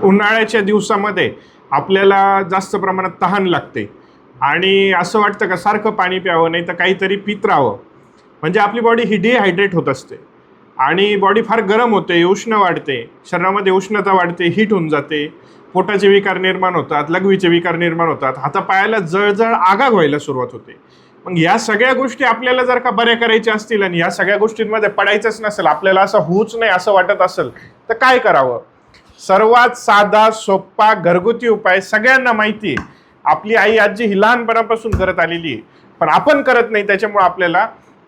उन्हाळ्याच्या दिवसामध्ये आपल्याला जास्त प्रमाणात तहान लागते आणि असं वाटतं का सारखं पाणी प्यावं, नाही तर काहीतरी पित राहावं. म्हणजे आपली बॉडी ही डिहायड्रेट होत असते आणि बॉडी फार गरम होते, उष्ण वाढते, शरीरामध्ये उष्णता वाढते, हीट होऊन जाते, पोटाचे विकार निर्माण होतात, लघवीचे विकार निर्माण होतात, हातापायाला जळजळ आगाग व्हायला सुरुवात होते. मग या सगळ्या गोष्टी आपल्याला जर का बऱ्या करायच्या असतील आणि या सगळ्या गोष्टींमध्ये पडायचंच नसेल, आपल्याला असं होऊच नाही असं वाटत असेल, तर काय करावं? सर्वात साधा सोपा घरगुती उपाय सगळ्यांना माहिती आहे. आपली आई आजी ही लहानपणापासून करत आलेली आहे, पण आपण करत नाही, त्याच्यामुळे आपल्याला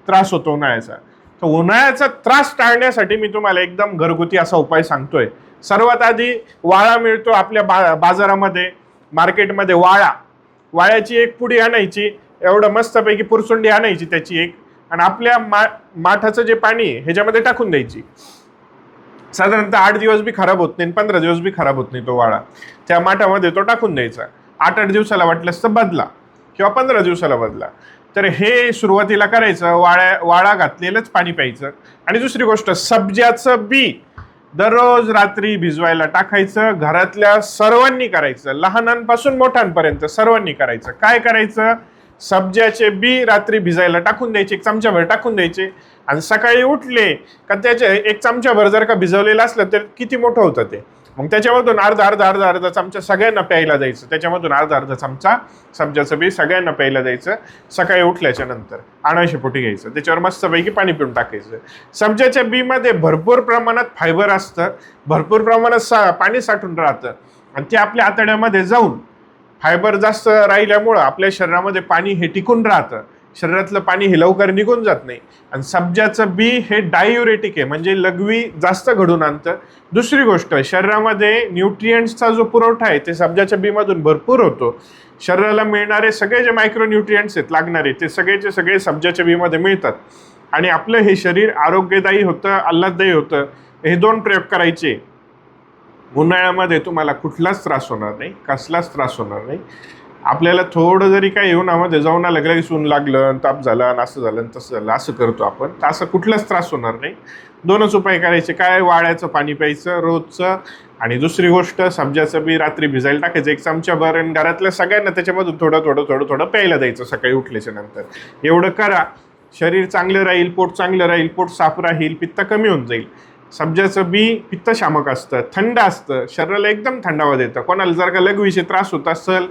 त्रास होतो उन्हाळ्याचा. तर उन्हाळ्याचा त्रास टाळण्यासाठी मी तुम्हाला एकदम घरगुती असा उपाय सांगतोय. सर्वात आधी वाळा मिळतो आपल्या बाजारामध्ये, मार्केटमध्ये. वाळ्याची एक पुडी आणायची, एवढं मस्तपैकी पुरसुंडी आणायची त्याची एक, आणि आपल्या माठाचं जे पाणी आहे ह्याच्यामध्ये टाकून द्यायची. साधारणतः 8 दिवस बी खराब होत नाही, 15 दिवस बी खराब होत नाही तो वाळा. त्या माठामध्ये तो टाकून द्यायचा. 8-8 दिवसाला वाटल्यास तर बदला, किंवा 15 दिवसाला बदला. तर हे सुरुवातीला करायचं, वाळा घातलेलंच पाणी प्यायचं. आणि दुसरी गोष्ट, सब्जाचं बी दररोज रात्री भिजवायला टाकायचं. घरातल्या सर्वांनी करायचं, लहानांपासून मोठ्यांपर्यंत सर्वांनी करायचं. काय करायचं? सब्जाचे बी रात्री भिजायला टाकून द्यायचे, 1 चमचाभर टाकून द्यायचे, आणि सकाळी उठले का त्याचे 1 चमचाभर जर का भिजवलेलं असलं तर किती मोठं होतं ते. मग त्याच्यामधून अर्धा चमचा सगळ्यांना प्यायला द्यायचं. त्याच्यामधून अर्धा चमचा सब्जाचं बी सगळ्यांना प्यायला द्यायचं. सकाळी उठल्याच्या नंतर आणायचे पोटी घ्यायचं, त्याच्यावर मस्तपैकी पाणी पिऊन टाकायचं. सब्जाच्या बी मध्ये भरपूर प्रमाणात फायबर असतं, भरपूर प्रमाणात पाणी साठून राहतं, आणि ते आपल्या आतड्यामध्ये जाऊन फायबर जास्त राहिल्यामुळं आपल्या शरीरामध्ये पाणी हे टिकून राहतं. शरीरातलं पाणी हे लवकर निघून जात नाही. आणि सब्जाचं बी हे डायुरेटिक आहे, म्हणजे लघवी जास्त घडून आणतं. दुसरी गोष्ट, शरीरामध्ये न्यूट्रिएंट्सचा जो पुरवठा आहे ते सब्जाच्या बी मधून भरपूर होतो. शरीराला मिळणारे सगळे जे मायक्रो न्यूट्रिएंट्स आहेत लागणारे, ते सगळेचे सगळे सब्जाच्या बी मध्ये मिळतात, आणि आपलं हे शरीर आरोग्यदायी होतं, आल्हाददायी होतं. हे 2 प्रयोग करायचे. उन्हाळ्यामध्ये तुम्हाला कुठलाच त्रास होणार नाही, कसलाच त्रास होणार नाही. आपल्याला थोडं जरी काही उन्हामध्ये जाऊन आलं, लगेच ऊन लागलं, ताप झाला, असं झालं तसं झालं, असं करतो आपण, तर असं कुठलाच त्रास होणार नाही. 2च उपाय करायचे. काय? वाळ्याचं पाणी प्यायचं रोजचं, आणि दुसरी गोष्ट, सब्जाचं बी रात्री भिजायला टाकायचं 1 चमचाभर, आणि घरातल्या सगळ्यांना त्याच्यामधून थोडं प्यायला द्यायचं सकाळी उठल्याच्या नंतर. एवढं करा, शरीर चांगलं राहील, पोट चांगलं राहील, पोट साफ राहील, पित्त कमी होऊन जाईल. सब्जाचं बी पित्तशामक असतं, थंड असतं, शरीराला एकदम थंडावा देतं. कोणाला जर का लघवीचे त्रास होत असेल,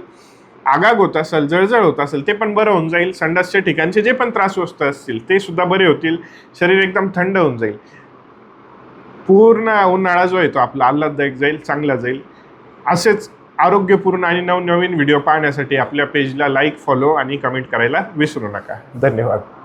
आगाग होत असेल, जळजळ होत असेल, ते पण बरं होऊन जाईल. संडासच्या ठिकाणचे जे पण त्रास होत असतील ते सुद्धा बरे होतील. शरीर एकदम थंड होऊन जाईल. पूर्ण उन्हाळा जो आहे तो आपला आल्हाददायक जाईल, चांगला जाईल. असेच आरोग्यपूर्ण आणि नवनवीन व्हिडिओ पाहण्यासाठी आपल्या पेजला लाईक, फॉलो आणि कमेंट करायला विसरू नका. धन्यवाद.